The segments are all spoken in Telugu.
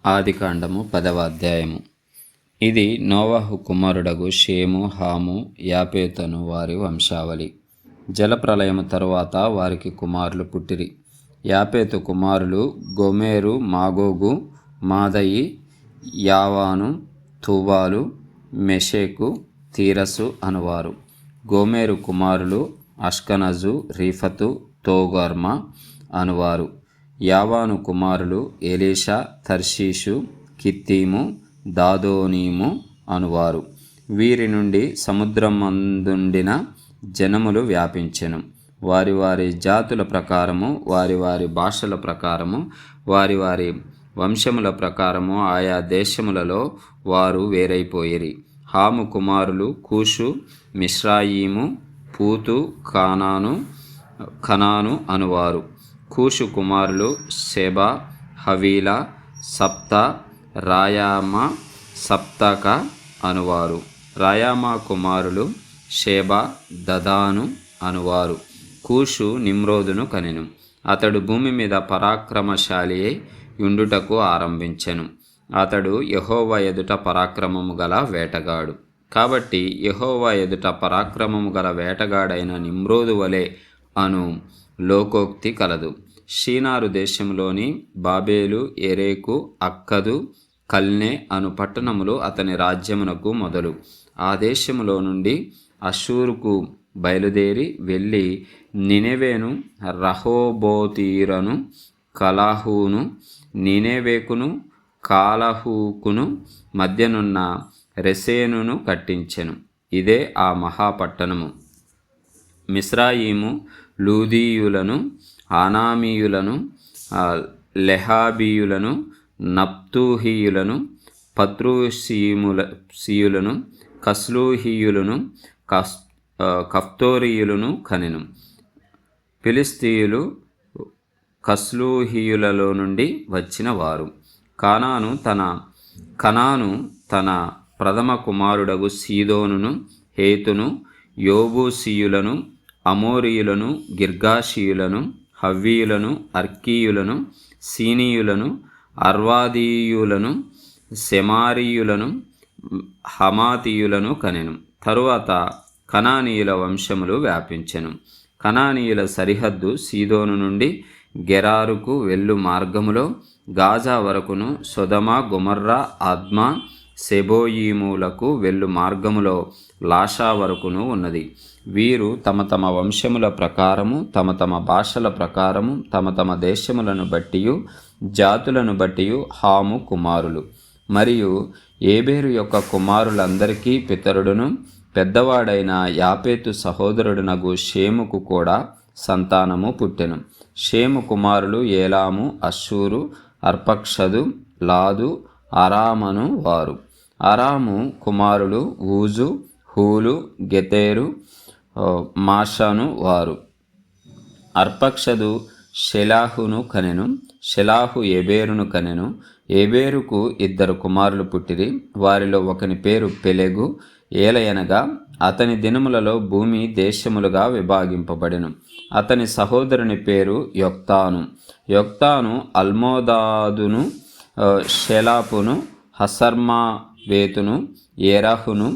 ఆదికాండము 10వ అధ్యాయము. ఇది నోవహు కుమారుడగు షేము, హాము, యాపేతను వారి వంశావళి. జలప్రలయము తరువాత వారికి కుమారులు పుట్టిరి. యాపేతు కుమారులు గోమెరు, మాగోగు, మాదయి, యావాను, తూబాలు, మెషెకు, తీరసు అనువారు. గోమెరు కుమారులు అష్కనజు, రీఫతు, తోగర్మ అనువారు. యావాను కుమారులు ఎలీషా, తర్షీషు, కిత్తీము, దాదోనీము అనువారు. వీరి నుండి సముద్రమందుండిన జనములు వ్యాపించెను. వారి వారి జాతుల ప్రకారము, వారి వారి భాషల ప్రకారము, వారి వారి వంశముల ప్రకారము ఆయా దేశములలో వారు వేరైపోయిరి. హాము కుమారులు కూషు, మిశ్రాయిము, పూతు, కనాను అనువారు. కూషు కుమారులు సెబా, హవీలా, సప్త, రాయామ, సప్తక అనువారు. రాయామ కుమారులు షేబా, దదాను అనువారు. కూషు నిమ్రోదును కనెను. అతడు భూమి మీద పరాక్రమశాలి అయి యుండుటకు ఆరంభించెను. అతడు యెహోవా ఎదుట పరాక్రమము గల వేటగాడు. కాబట్టి యెహోవా ఎదుట పరాక్రమము గల వేటగాడైన నిమ్రోదు వలె అను లోకోక్తి కలదు. షీనారు దేశంలోని బాబేలు, ఎరేకు, అక్కదు, కల్నే అను పట్టణములు అతని రాజ్యమునకు మొదలు. ఆ దేశములో నుండి అషూరుకు బయలుదేరి వెళ్ళి నినెవేను, రహోబోతీరను, కలహును, నినెవేకును, కాలహుకును మధ్యనున్న రెసేనును కట్టించెను. ఇదే ఆ మహాపట్టణము. మిశ్రాయిము లూదీయులను, ఆనామీయులను, లెహాబీయులను, నప్తూహీయులను, పత్రూసీయులను, కస్లూహీయులను, కఫ్తోరీయులను కనెను. ఫిలిస్తీయులు కస్లూహీయులలో నుండి వచ్చిన వారు. కనాను తన ప్రథమ కుమారుడగు సీదోనును, హేతును, యోబూసీయులను, అమోరీయులను, గిర్గాషీయులను, హవ్వీయులను, అర్కీయులను, సీనీయులను, అర్వాదీయులను, సెమారీయులను, హమాతీయులను కనెను. తరువాత కనానీయుల వంశములు వ్యాపించెను. కనానీయుల సరిహద్దు సీదోను నుండి గెరారుకు వెళ్ళు మార్గములో గాజా వరకును, సొదమ, గొమర్రా, ఆద్మా, సెబోయీములకు వెళ్ళు మార్గములో లాషా వరకును ఉన్నది. వీరు తమ తమ వంశముల ప్రకారము, తమ తమ భాషల ప్రకారము, తమ తమ దేశములను బట్టియు జాతులను బట్టియు హాము కుమారులు. మరియు ఏబేరు యొక్క కుమారులందరికీ పితరుడును పెద్దవాడైన యాపేతు సహోదరుడునగు షేముకు కూడా సంతానము పుట్టెను. షేము కుమారులు ఏలాము, అషూరు, అర్పక్షదు, లాదు, అరామను వారు. అరాము కుమారులు ఊజు, హూలు, గెతేరు, మాషాను వారు. అర్పక్షదు షెలాహును కనెను. షెలాహు ఏబేరును కనెను. ఏబేరుకు 2 కుమారులు పుట్టిరి. వారిలో ఒకని పేరు పెలెగు. ఏలయనగా అతని దినములలో భూమి దేశములుగా విభాగింపబడెను. అతని సహోదరుని పేరు యొక్తాను. యొక్తాను అల్మోదాదును, షెలాపును, హసర్మావేతును, ఏరాహును,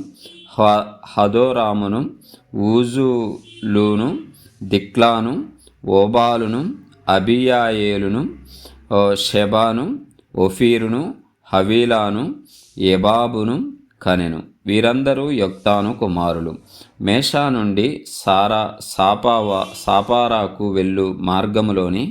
హదోరామును, ఊజులును, దిక్లాను, ఓబాలును, అబియాయేలును, షెబాను, ఓఫీరును, హవీలాను, ఎబాబును కనెను. వీరందరూ యొక్తాను కుమారులు. మేషా నుండి సాపారాకు వెళ్ళు మార్గములోని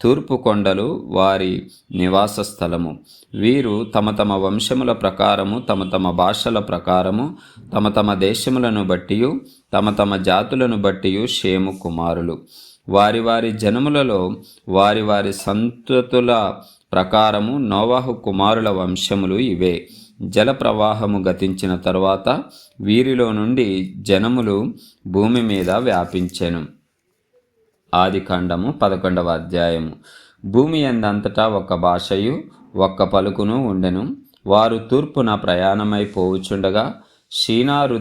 తూర్పు కొండలు వారి నివాస స్థలము. వీరు తమ తమ వంశముల ప్రకారము, తమ తమ భాషల ప్రకారము, తమ తమ దేశములను బట్టియు తమ తమ జాతులను బట్టియు షేము కుమారులు. వారి వారి జనములలో వారి వారి సంతతుల ప్రకారము నోవహు కుమారుల వంశములు ఇవే. జల ప్రవాహము గతించిన తరువాత వీరిలో నుండి జనములు భూమి మీద వ్యాపించెను. ఆదికాండము 11వ అధ్యాయము. భూమి యందంతటా ఒక భాషయు ఒక్క పలుకును ఉండెను. వారు తూర్పున ప్రయాణమై పోవుచుండగా షీనారు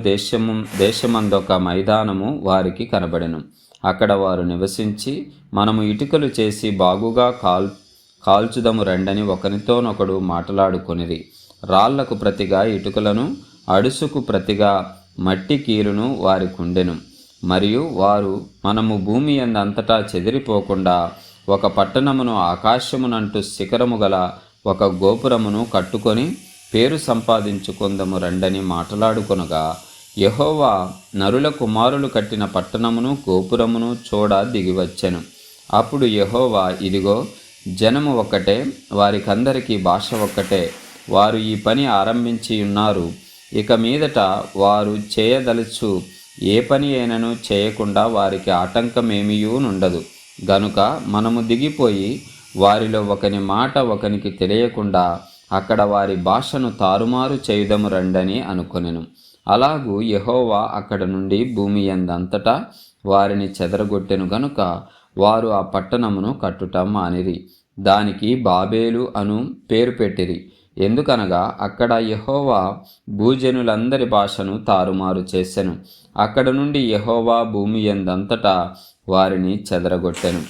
దేశమందొక మైదానము వారికి కనబడెను. అక్కడ వారు నివసించి, మనము ఇటుకలు చేసి బాగుగా కాల్చుదము రండని ఒకనితోనొకడు మాటలాడుకొనిరి. రాళ్లకు ప్రతిగా ఇటుకలను, అడుసుకు ప్రతిగా మట్టి కీలును వారికుండెను. మరియు వారు, మనము భూమి అంతటా చెదిరిపోకుండా ఒక పట్టణమును, ఆకాశమునంటూ శిఖరము గల ఒక గోపురమును కట్టుకొని పేరు సంపాదించుకొందము రండని మాటలాడుకొనగా, యెహోవా నరుల కుమారులు కట్టిన పట్టణమును, గోపురమును చూడ దిగివచ్చెను. అప్పుడు యెహోవా, ఇదిగో, జనము ఒక్కటే, వారికందరికీ భాష ఒక్కటే, వారు ఈ పని ఆరంభించి ఉన్నారు. ఇక మీదట వారు చేయదలుచు ఏ పని అయినను చేయకుండా వారికి ఆటంకమేమీయునుండదు. గనుక మనము దిగిపోయి వారిలో ఒకని మాట ఒకనికి తెలియకుండా అక్కడ వారి భాషను తారుమారు చేయుదము రండని అనుకొనెను. అలాగూ యెహోవా అక్కడ నుండి భూమి యందంతటా వారిని చెదరగొట్టెను గనుక వారు ఆ పట్టణమును కట్టుట మానిరి. దానికి బాబేలు అను పేరు పెట్టిరి. ఎందుకనగా అక్కడ యెహోవా భూజనులందరి భాషను తారుమారు చేసెను. అక్కడ నుండి యెహోవా భూమి యందంతటా వారిని చెదరగొట్టెను.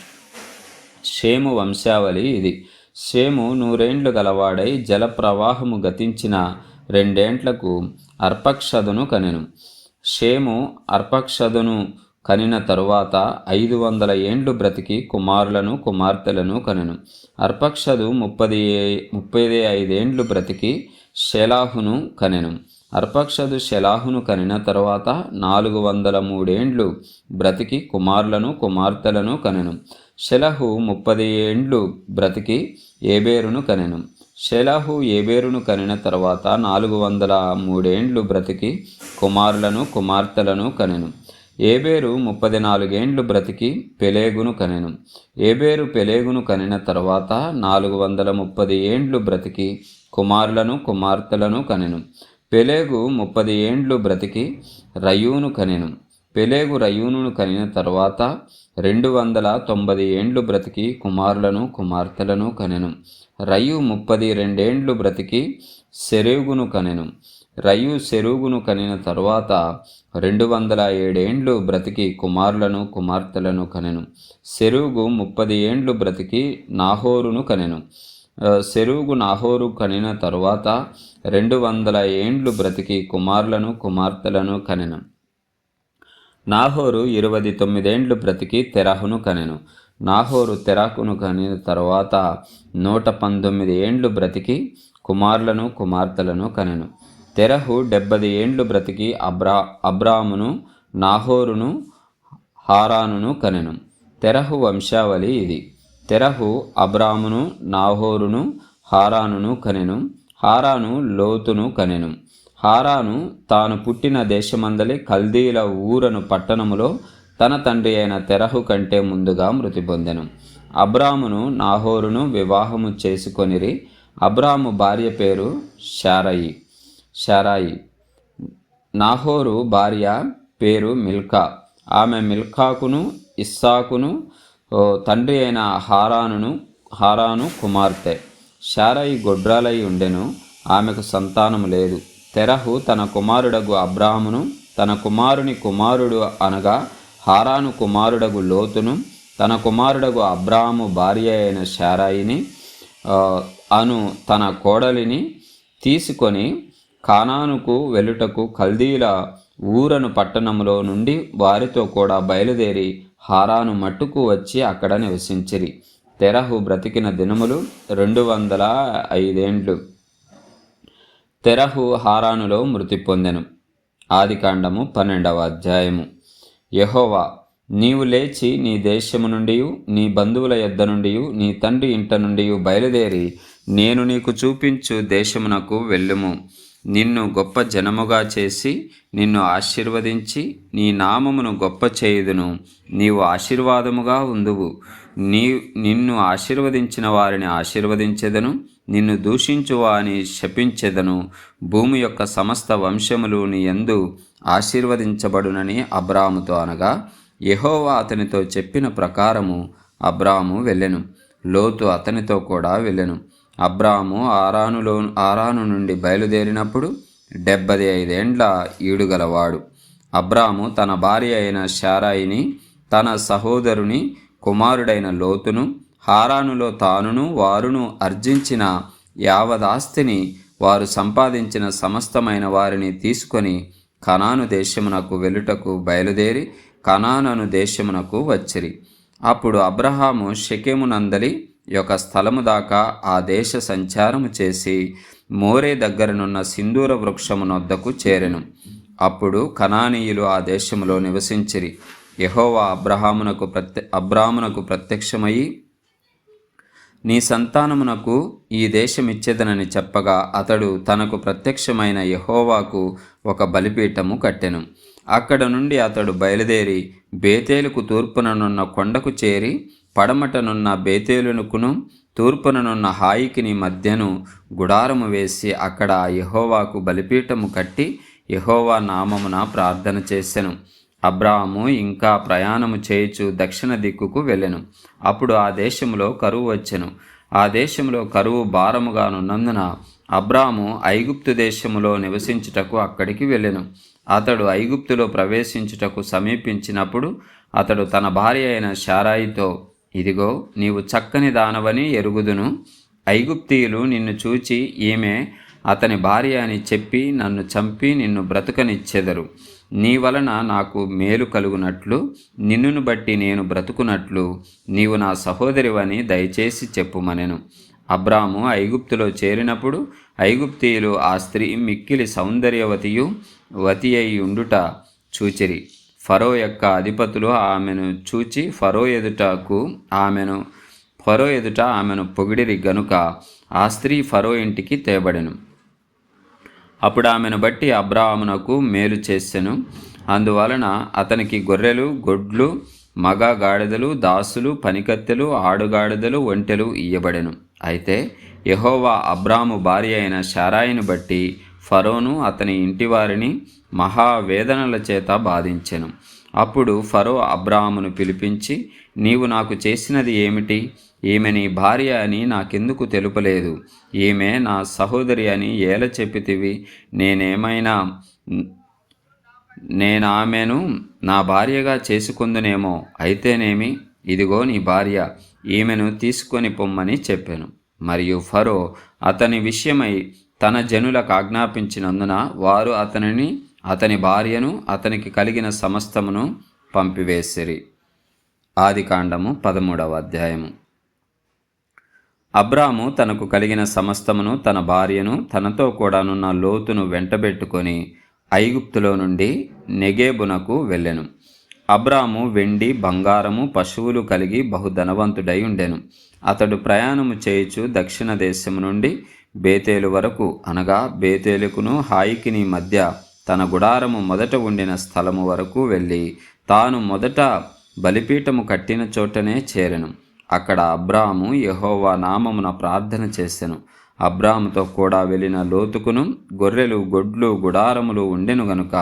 షేము వంశావళి ఇది. షేము 100 ఏండ్లు గలవాడై జలప్రవాహము గతించిన 2 ఏండ్లకు అర్పక్షదును కనెను. షేము అర్పక్షదును కనిన తరువాత 500 ఏండ్లు బ్రతికి కుమారులను, కుమార్తెలను కనెను. అర్పక్షదు 35 ఏండ్లు బ్రతికి షేలాహును కనెను. అర్పక్షదు షేలాహును కనిన తరువాత 403 ఏండ్లు బ్రతికి కుమారులను, కుమార్తెలను కనెను. షెలహు 30 ఏండ్లు బ్రతికి ఏబేరును కనెను. షెలహు ఏబేరును కనిన తరువాత 403 ఏండ్లు బ్రతికి కుమారులను, కుమార్తెలను కనెను. ఏబేరు 34 ఏండ్లు బ్రతికి పెలేగును కనెను. ఏబేరు పెలేగును కనిన తరువాత 430 ఏండ్లు బ్రతికి కుమారులను, కుమార్తెలను కనెను. పెలేగు 30 ఏండ్లు బ్రతికి రయూను కనెను. పెలేగు రయూనును కనిన తరువాత 290 ఏండ్లు బ్రతికి కుమారులను, కుమార్తెలను కనెను. రయు 32 ఏండ్లు బ్రతికి సెరూగును కనెను. రయు సెరూగును కనిన తరువాత 207 ఏండ్లు బ్రతికి కుమారులను, కుమార్తెలను కనెను. సెరూగు 30 ఏండ్లు బ్రతికి నాహోరును కనెను. సెరూగు నాహోరు కనిన తరువాత 200 ఏండ్లు బ్రతికి కుమారులను, కుమార్తెలను కనెను. నాహోరు 29 ఏండ్లు బ్రతికి తెరహును కనెను. నాహోరు తెరహును కనిన తరువాత 119 ఏండ్లు బ్రతికి కుమారులను, కుమార్తెలను కనెను. తెరహు 70 ఏండ్లు బ్రతికి అబ్రామును, నాహోరును, హారానును కనెను. తెరహు వంశావళి ఇది. తెరహు అబ్రామును, నాహోరును, హారానును కనెను. హారాను లోతును కనెను. హారాను తాను పుట్టిన దేశమందలి కల్దీల ఊరను పట్టణములో తన తండ్రి అయిన తెరహు కంటే ముందుగా మృతి పొందెను. అబ్రామును, నాహోరును వివాహము చేసుకొనిరి. అబ్రాము భార్య పేరు శారాయి. నాహోరు భార్య పేరు మిల్కా. ఆమె మిల్కాకును, ఇస్సాకును తండ్రి అయిన హారాను కుమార్తె. శారాయి గొడ్రాలై ఉండెను. ఆమెకు సంతానము లేదు. తెరహు తన కుమారుడగు అబ్రామును, తన కుమారుని కుమారుడు అనగా హారాను కుమారుడగు లోతును, తన కుమారుడగు అబ్రాము భార్య అయిన శారాయిని అను తన కోడలిని తీసుకొని కానానుకు వెలుటకు కల్దీల ఊరను పట్టణములో నుండి వారితో కూడా బయలుదేరి హారాను మట్టుకు వచ్చి అక్కడ నివసించిరి. తెరహు బ్రతికిన దినములు 205 ఏండ్లు. తెరహు హారానులో మృతి పొందెను. ఆదికాండము 12వ అధ్యాయము. యెహోవా, నీవు లేచి నీ దేశము నుండి, నీ బంధువుల యొద్ద నుండి, నీ తండ్రి ఇంట నుండి బయలుదేరి నేను నీకు చూపించు దేశమునకు వెళ్ళుము. నిన్ను గొప్ప జనముగా చేసి నిన్ను ఆశీర్వదించి నీ నామమును గొప్ప చేయుదును. నీవు ఆశీర్వాదముగా ఉందువు. నిన్ను ఆశీర్వదించిన వారిని ఆశీర్వదించెదను, నిన్ను దూషించువాని శపించెదను. భూమి యొక్క సమస్త వంశములు నీ యందు ఆశీర్వదించబడునని అబ్రాముతో అనగా, యెహోవా అతనితో చెప్పిన ప్రకారము అబ్రాము వెళ్ళెను. లోతు అతనితో కూడా వెళ్ళెను. అబ్రాము ఆరాను నుండి బయలుదేరినప్పుడు 75 ఏండ్ల ఈడుగలవాడు. అబ్రాము తన భార్య అయిన శారాయిని, తన సహోదరుని కుమారుడైన లోతును, హారానులో తానును వారును అర్జించిన యావదాస్తిని వారు సంపాదించిన సమస్తమైన వారిని తీసుకొని కనాను దేశమునకు వెళ్ళుటకు బయలుదేరి కనాను దేశమునకు వచ్చిరి. అప్పుడు అబ్రహాము షెకెమునందలి యొక్క స్థలము దాకా ఆ దేశ సంచారము చేసి మోరే దగ్గరనున్న సింధూర వృక్షమునొద్దకు చేరెను. అప్పుడు కనానీయులు ఆ దేశములో నివసించిరి. యెహోవా అబ్రామునకు ప్రత్యక్షమయ్యి, నీ సంతానమునకు ఈ దేశమిచ్చేదనని చెప్పగా అతడు తనకు ప్రత్యక్షమైన యెహోవాకు ఒక బలిపీఠము కట్టెను. అక్కడ నుండి అతడు బయలుదేరి బేతేలుకు తూర్పుననున్న కొండకు చేరి పడమటనున్న బేతేలునకును తూర్పుననున్న హాయికిని మధ్యను గుడారము వేసి అక్కడ యెహోవాకు బలిపీఠము కట్టి యెహోవా నామమున ప్రార్థన చేసెను. అబ్రాము ఇంకా ప్రయాణము చేయుచు దక్షిణ దిక్కుకు వెళ్ళెను. అప్పుడు ఆ దేశంలో కరువు వచ్చెను. ఆ దేశంలో కరువు భారముగానున్నందున అబ్రాము ఐగుప్తు దేశములో నివసించుటకు అక్కడికి వెళ్ళెను. అతడు ఐగుప్తులో ప్రవేశించుటకు సమీపించినప్పుడు అతడు తన భార్య అయిన శారాయితో, ఇదిగో నీవు చక్కని దానవని ఎరుగుదును. ఐగుప్తీయులు నిన్ను చూచి ఈమె అతని భార్య అని చెప్పి నన్ను చంపి నిన్ను బ్రతుకనిచ్చెదరు. నీ వలన నాకు మేలు కలుగునట్లు నిన్నును బట్టి నేను బ్రతుకునట్లు నీవు నా సహోదరివని దయచేసి చెప్పుమనెను. అబ్రాము ఐగుప్తులో చేరినప్పుడు ఐగుప్తీయులు ఆ స్త్రీ మిక్కిలి సౌందర్యవతియు వతి అయి ఉండుట చూచిరి. ఫరో యొక్క అధిపతులు ఆమెను చూచి ఫరో ఎదుట ఆమెను పొగిడిరి గనుక ఆ స్త్రీ ఫరో ఇంటికి తేబడెను. అప్పుడు ఆమెను బట్టి అబ్రామునకు మేలు చేసెను. అందువలన అతనికి గొర్రెలు, గొడ్లు, మగ గాడిదలు, దాసులు, పనికత్తెలు, ఆడుగాడిదలు, ఒంటెలు ఇయ్యబడెను. అయితే యెహోవా అబ్రాము భార్య అయిన శారాయిని బట్టి ఫరోను అతని ఇంటివారిని మహావేదనల చేత బాధించెను. అప్పుడు ఫరో అబ్రామును పిలిపించి, నీవు నాకు చేసినది ఏమిటి? ఈమె నీ భార్య అని నాకెందుకు తెలుపలేదు? ఈమె నా సహోదరి అని ఏల చెప్పితివి? నేనామెను నా భార్యగా చేసుకుందునేమో. అయితేనేమి, ఇదిగో నీ భార్య, ఈమెను తీసుకొని పొమ్మని చెప్పాను. మరియు ఫరో అతని విషయమై తన జనులకు ఆజ్ఞాపించినందున వారు అతనిని, అతని భార్యను, అతనికి కలిగిన సమస్తమును పంపివేసిరి. ఆదికాండము 13వ అధ్యాయము. అబ్రాము తనకు కలిగిన సమస్తమును, తన భార్యను, తనతో కూడానున్న లోతును వెంటబెట్టుకొని ఐగుప్తులో నుండి నెగేబునకు వెళ్ళెను. అబ్రాము వెండి, బంగారము, పశువులు కలిగి బహుధనవంతుడై ఉండెను. అతడు ప్రయాణము చేయుచు దక్షిణ దేశము నుండి బేతేలు వరకు, అనగా బేతేలుకును హాయికిని మధ్య తన గుడారము మొదట ఉండిన స్థలము వరకు వెళ్ళి తాను మొదట బలిపీఠము కట్టిన చోటనే చేరెను. అక్కడ అబ్రాము యెహోవా నామమున ప్రార్థన చేసెను. అబ్రాముతో కూడా వెళ్ళిన లోతుకును గొర్రెలు, గొడ్లు, గుడారములు ఉండెను గనుక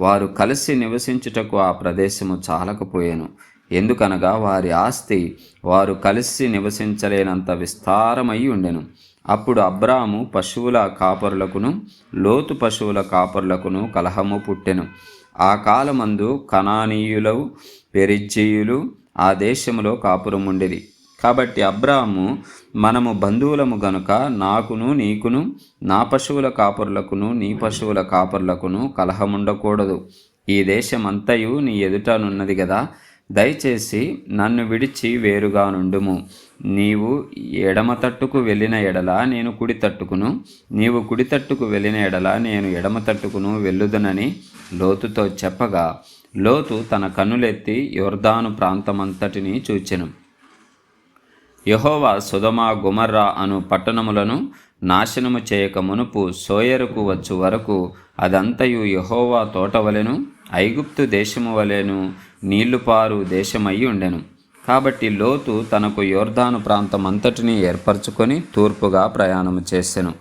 వారు కలిసి నివసించుటకు ఆ ప్రదేశము చాలకపోయెను. ఎందుకనగా వారి ఆస్తి వారు కలిసి నివసించలేనంత విస్తారమై ఉండెను. అప్పుడు అబ్రాము పశువుల కాపరులకును లోతు పశువుల కాపరులకును కలహము పుట్టెను. ఆ కాలమందు కనానీయులు, పెరిజ్జీయులు ఆ దేశములో కాపురముండిరి. కాబట్టి అబ్రాము, మనము బంధువులము గనుక నాకును నీకును నా పశువుల కాపరులకును నీ పశువుల కాపరులకును కలహముండకూడదు. ఈ దేశమంతయు నీ ఎదుటనున్నది గదా, దయచేసి నన్ను విడిచి వేరుగా నుండుము. నీవు ఎడమ తట్టుకు వెళ్ళిన ఎడల నేను కుడి తట్టుకును, నీవు కుడి తట్టుకు వెళ్ళిన ఎడల నేను ఎడమ తట్టుకును వెళ్ళుదునని లోతుతో చెప్పగా, లోతు తన కన్నులెత్తి యొర్దాను ప్రాంతమంతటిని చూచెను. యెహోవా సొదొమ, గొమొర్రా అను పట్టణములను నాశనము చేయక మునుపు సోయరుకు వచ్చు వరకు అదంతయు యెహోవా తోటవలెను ఐగుప్తు దేశము వలెను నీళ్లుపారు దేశమయ్యి ఉండెను. కాబట్టి లోతు తనకు యొర్దాను ప్రాంతమంతటిని ఏర్పరచుకొని తూర్పుగా ప్రయాణము చేసెను.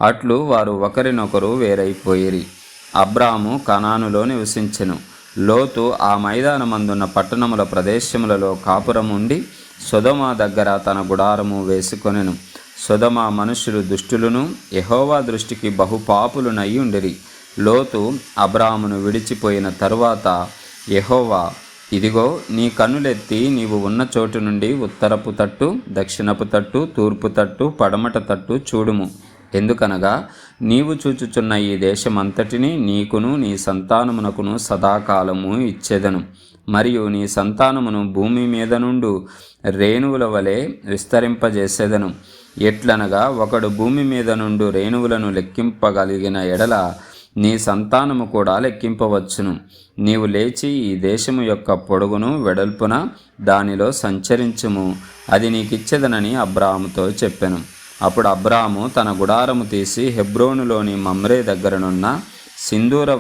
అట్లు వారు ఒకరినొకరు వేరైపోయిరి. అబ్రాము కనానులో నివసించెను. లోతు ఆ మైదానమందున్న పట్టణముల ప్రదేశములలో కాపురముండి సొదొమ దగ్గర తన గుడారము వేసుకొనెను. సొదొమ మనుషులు దుష్టులను యెహోవా దృష్టికి బహుపాపులునై ఉండిరి. లోతు అబ్రామును విడిచిపోయిన తరువాత యెహోవా ఇదిగో, నీ కన్నులెత్తి నీవు ఉన్న చోటు నుండి ఉత్తరపు తట్టు, దక్షిణపు తట్టు, తూర్పు తట్టు, పడమట తట్టు చూడుము. ఎందుకనగా నీవు చూచుచున్న ఈ దేశమంతటిని నీకును నీ సంతానమునకును సదాకాలము ఇచ్చేదను. మరియు నీ సంతానమును భూమి మీద నుండి రేణువుల వలె విస్తరింపజేసేదను. ఎట్లనగా ఒకడు భూమి మీద నుండి రేణువులను లెక్కింపగలిగిన ఎడల నీ సంతానము కూడా లెక్కింపవచ్చును. నీవు లేచి ఈ దేశము యొక్క పొడుగును వెడల్పున దానిలో సంచరించుము, అది నీకిచ్చేదనని అబ్రాహాముతో చెప్పెను. అప్పుడు అబ్రాహాము తన గుడారము తీసి హెబ్రోనులోని మమ్రే దగ్గరనున్న సింధూర